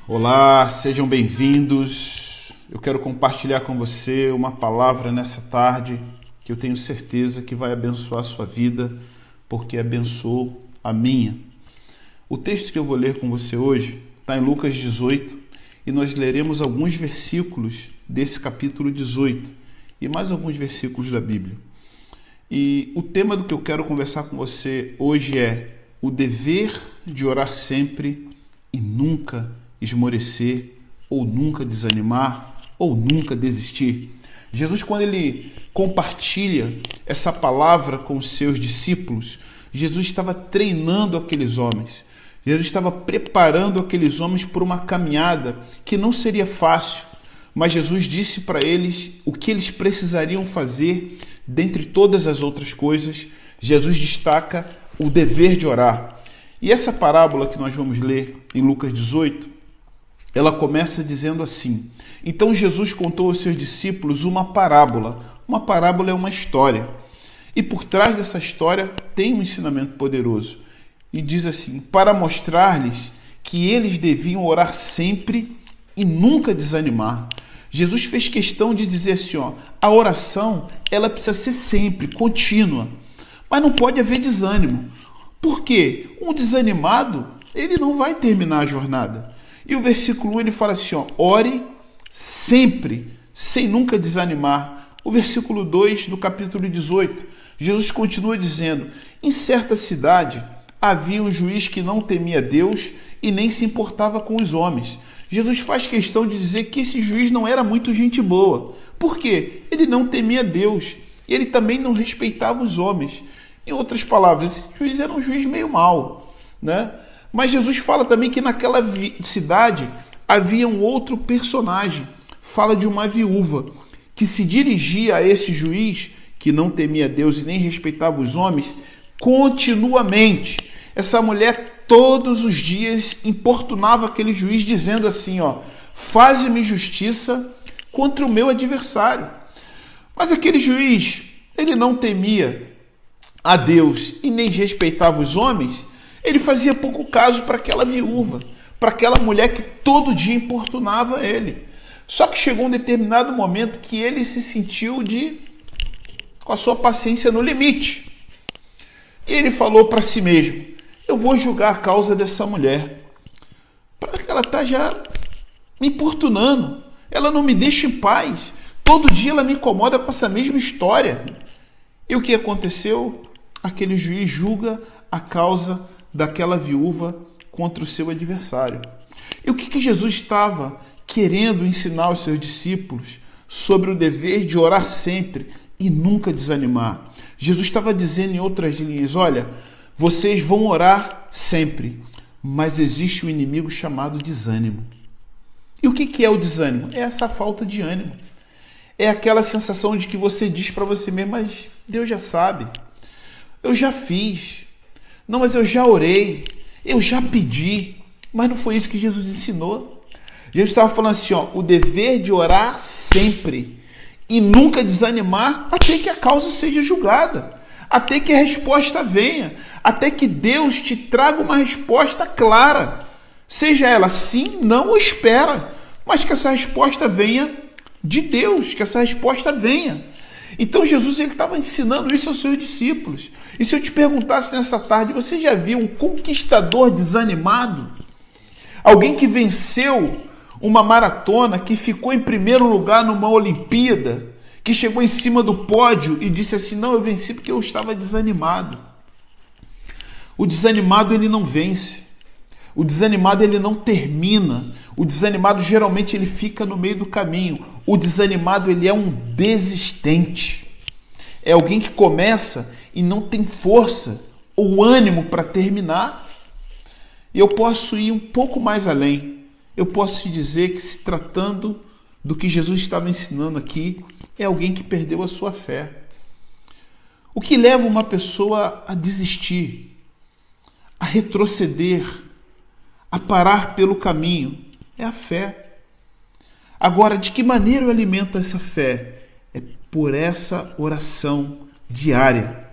Olá, sejam bem-vindos. Eu quero compartilhar com você uma palavra nessa tarde que eu tenho certeza que vai abençoar a sua vida, porque abençoou a minha. O texto que eu vou ler com você hoje está em Lucas 18 e nós leremos alguns versículos desse capítulo 18 e mais alguns versículos da Bíblia. E o tema do que eu quero conversar com você hoje é o dever de orar sempre e nunca esmorecer, ou nunca desanimar, ou nunca desistir. Jesus, quando ele compartilha essa palavra com os seus discípulos, Jesus estava treinando aqueles homens. Jesus estava preparando aqueles homens por uma caminhada que não seria fácil, mas Jesus disse para eles o que eles precisariam fazer. Dentre todas as outras coisas, Jesus destaca o dever de orar. E essa parábola que nós vamos ler em Lucas 18, ela começa dizendo assim: então Jesus contou aos seus discípulos uma parábola. Uma parábola é uma história. E por trás dessa história tem um ensinamento poderoso. E diz assim: para mostrar-lhes que eles deviam orar sempre e nunca desanimar. Jesus fez questão de dizer assim, a oração ela precisa ser sempre, contínua. Mas não pode haver desânimo. Por quê? Um desanimado, ele não vai terminar a jornada. E o versículo 1 ele fala assim, ore sempre, sem nunca desanimar. O versículo 2 do capítulo 18, Jesus continua dizendo: em certa cidade havia um juiz que não temia Deus e nem se importava com os homens. Jesus faz questão de dizer que esse juiz não era muito gente boa. Por quê? Ele não temia Deus e ele também não respeitava os homens. Em outras palavras, esse juiz era um juiz meio mau, né? Mas Jesus fala também que naquela cidade havia um outro personagem. Fala de uma viúva que se dirigia a esse juiz, que não temia Deus e nem respeitava os homens, continuamente. Essa mulher todos os dias importunava aquele juiz dizendo assim, faze-me justiça contra o meu adversário. Mas aquele juiz, ele não temia a Deus e nem respeitava os homens. Ele fazia pouco caso para aquela viúva, para aquela mulher que todo dia importunava ele. Só que chegou um determinado momento que ele se sentiu com a sua paciência no limite. E ele falou para si mesmo: eu vou julgar a causa dessa mulher, porque ela está já me importunando, ela não me deixa em paz, todo dia ela me incomoda com essa mesma história. E o que aconteceu? Aquele juiz julga a causa daquela viúva contra o seu adversário. E o que Jesus estava querendo ensinar aos seus discípulos sobre o dever de orar sempre e nunca desanimar? Jesus estava dizendo em outras linhas, olha, vocês vão orar sempre, mas existe um inimigo chamado desânimo. E o que é o desânimo? É essa falta de ânimo. É aquela sensação de que você diz para você mesmo, mas Deus já sabe, eu já fiz, não, mas eu já orei, eu já pedi, mas não foi isso que Jesus ensinou. Jesus estava falando assim, o dever de orar sempre e nunca desanimar até que a causa seja julgada, até que a resposta venha, até que Deus te traga uma resposta clara, seja ela sim, não ou espera, mas que essa resposta venha de Deus, que essa resposta venha. Então Jesus ele estava ensinando isso aos seus discípulos. E se eu te perguntasse nessa tarde, você já viu um conquistador desanimado? Alguém que venceu uma maratona, que ficou em primeiro lugar numa Olimpíada, que chegou em cima do pódio e disse assim, não, eu venci porque eu estava desanimado. O desanimado ele não vence. O desanimado ele não termina. O desanimado geralmente ele fica no meio do caminho. O desanimado ele é um desistente. É alguém que começa e não tem força ou ânimo para terminar. E eu posso ir um pouco mais além. Eu posso te dizer que, se tratando do que Jesus estava ensinando aqui, é alguém que perdeu a sua fé. O que leva uma pessoa a desistir, a retroceder, a parar pelo caminho, é a fé. Agora, de que maneira eu alimento essa fé? É por essa oração diária,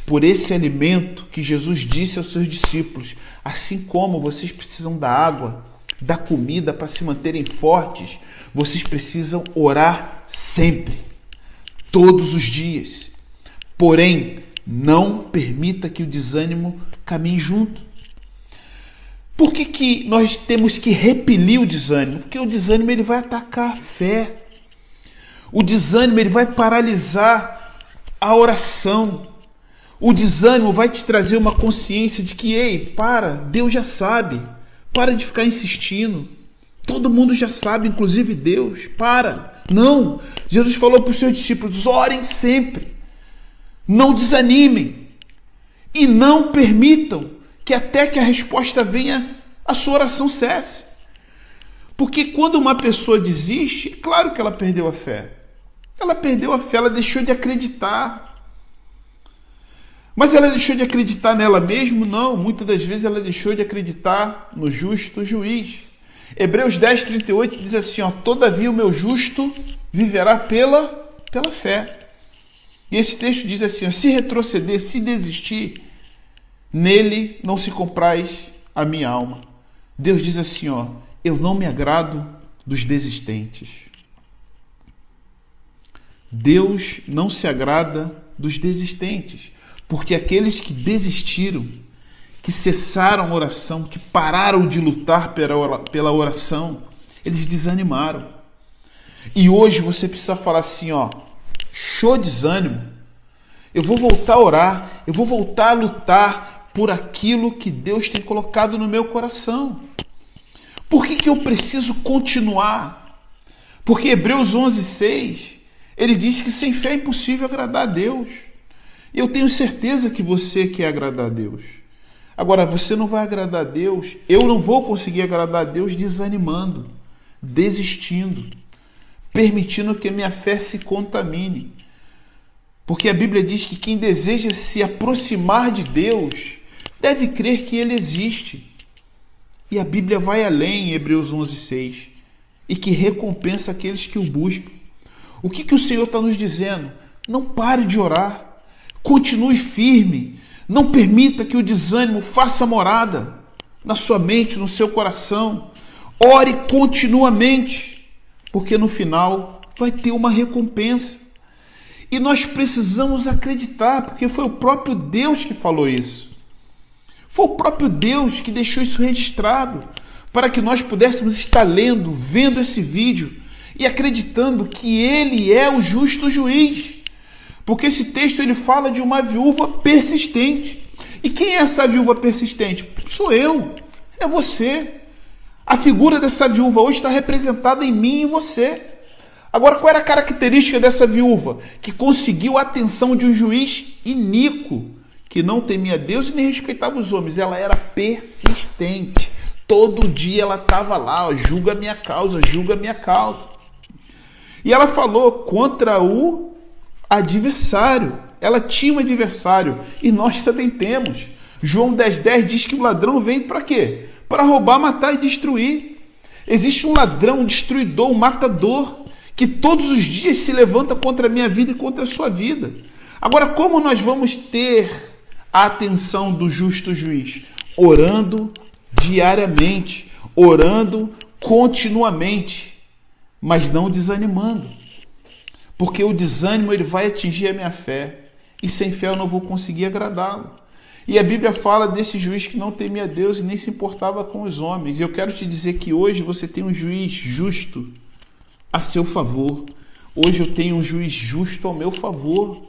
por esse alimento que Jesus disse aos seus discípulos, assim como vocês precisam da água, da comida para se manterem fortes, vocês precisam orar sempre, todos os dias. Porém, não permita que o desânimo caminhe junto. Por que nós temos que repelir o desânimo? Porque o desânimo ele vai atacar a fé. O desânimo ele vai paralisar a oração. O desânimo vai te trazer uma consciência de que, ei, para, Deus já sabe. Para de ficar insistindo. Todo mundo já sabe, inclusive Deus. Para. Não. Jesus falou para os seus discípulos, orem sempre. Não desanimem. E não permitam que até que a resposta venha, a sua oração cesse. Porque quando uma pessoa desiste, claro que ela perdeu a fé. Ela perdeu a fé, ela deixou de acreditar. Mas ela deixou de acreditar nela mesma? Não, muitas das vezes ela deixou de acreditar no justo juiz. Hebreus 10:38 diz assim, todavia o meu justo viverá pela fé. E esse texto diz assim, se retroceder, se desistir, nele não se compraz a minha alma. Deus diz assim, eu não me agrado dos desistentes. Deus não se agrada dos desistentes, porque aqueles que desistiram, que cessaram a oração, que pararam de lutar pela oração, eles desanimaram. E hoje você precisa falar assim, show desânimo, eu vou voltar a orar, eu vou voltar a lutar por aquilo que Deus tem colocado no meu coração. Por que eu preciso continuar? Porque Hebreus 11:6, ele diz que sem fé é impossível agradar a Deus. E eu tenho certeza que você quer agradar a Deus. Agora, você não vai agradar a Deus, eu não vou conseguir agradar a Deus desanimando, desistindo, permitindo que a minha fé se contamine. Porque a Bíblia diz que quem deseja se aproximar de Deus deve crer que Ele existe. E a Bíblia vai além, em Hebreus 11:6, e que recompensa aqueles que o buscam. O que o Senhor está nos dizendo? Não pare de orar, continue firme, não permita que o desânimo faça morada na sua mente, no seu coração. Ore continuamente, porque no final vai ter uma recompensa. E nós precisamos acreditar, porque foi o próprio Deus que falou isso. Foi o próprio Deus que deixou isso registrado, para que nós pudéssemos estar lendo, vendo esse vídeo e acreditando que Ele é o justo juiz. Porque esse texto ele fala de uma viúva persistente. E quem é essa viúva persistente? Sou eu, é você. A figura dessa viúva hoje está representada em mim e em você. Agora, qual era a característica dessa viúva? Que conseguiu a atenção de um juiz iníquo, que não temia Deus e nem respeitava os homens. Ela era persistente. Todo dia ela estava lá, julga a minha causa, julga a minha causa. E ela falou contra o adversário. Ela tinha um adversário e nós também temos. João 10:10 diz que o ladrão vem para quê? Para roubar, matar e destruir. Existe um ladrão, um destruidor, um matador, que todos os dias se levanta contra a minha vida e contra a sua vida. Agora, como nós vamos ter a atenção do justo juiz? Orando diariamente, orando continuamente, mas não desanimando. Porque o desânimo ele vai atingir a minha fé, e sem fé eu não vou conseguir agradá-lo. E a Bíblia fala desse juiz que não temia Deus e nem se importava com os homens. E eu quero te dizer que hoje você tem um juiz justo a seu favor. Hoje eu tenho um juiz justo ao meu favor.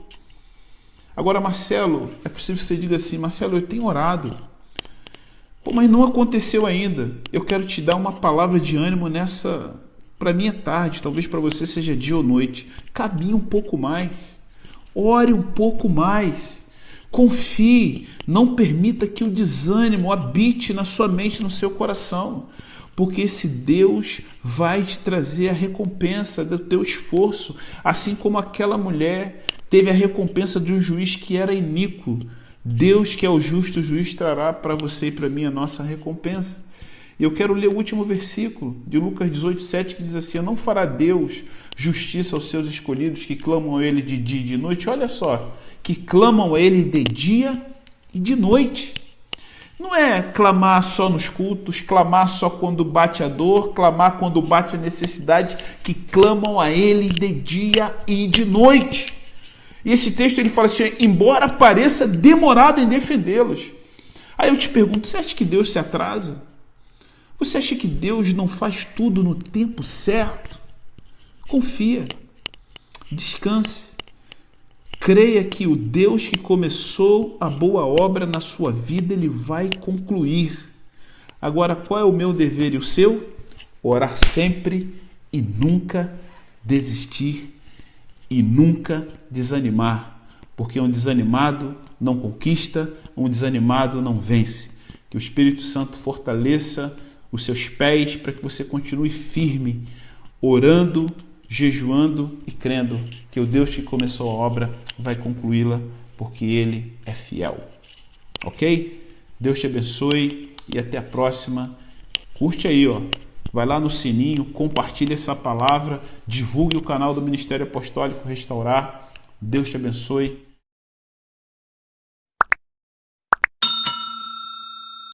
Agora, Marcelo, é possível que você diga assim, Marcelo, eu tenho orado, mas não aconteceu ainda. Eu quero te dar uma palavra de ânimo nessa, para mim é tarde, talvez para você seja dia ou noite. Caminhe um pouco mais, ore um pouco mais, confie, não permita que o desânimo habite na sua mente, no seu coração, porque esse Deus vai te trazer a recompensa do teu esforço, assim como aquela mulher teve a recompensa de um juiz que era iníquo. Deus, que é o justo juiz, trará para você e para mim a nossa recompensa. E eu quero ler o último versículo de Lucas 18:7, que diz assim: não fará Deus justiça aos seus escolhidos que clamam a Ele de dia e de noite? Olha só, que clamam a Ele de dia e de noite. Não é clamar só nos cultos, clamar só quando bate a dor, clamar quando bate a necessidade, que clamam a Ele de dia e de noite. E esse texto ele fala assim, embora pareça demorado em defendê-los. Aí eu te pergunto, você acha que Deus se atrasa? Você acha que Deus não faz tudo no tempo certo? Confia, descanse. Creia que o Deus que começou a boa obra na sua vida, Ele vai concluir. Agora, qual é o meu dever e o seu? Orar sempre e nunca desistir e nunca desanimar. Porque um desanimado não conquista, um desanimado não vence. Que o Espírito Santo fortaleça os seus pés para que você continue firme, orando, jejuando e crendo que o Deus que começou a obra vai concluí-la, porque Ele é fiel. Ok? Deus te abençoe e até a próxima. Curte aí, ó. Vai lá no sininho, compartilha essa palavra, divulgue o canal do Ministério Apostólico Restaurar. Deus te abençoe.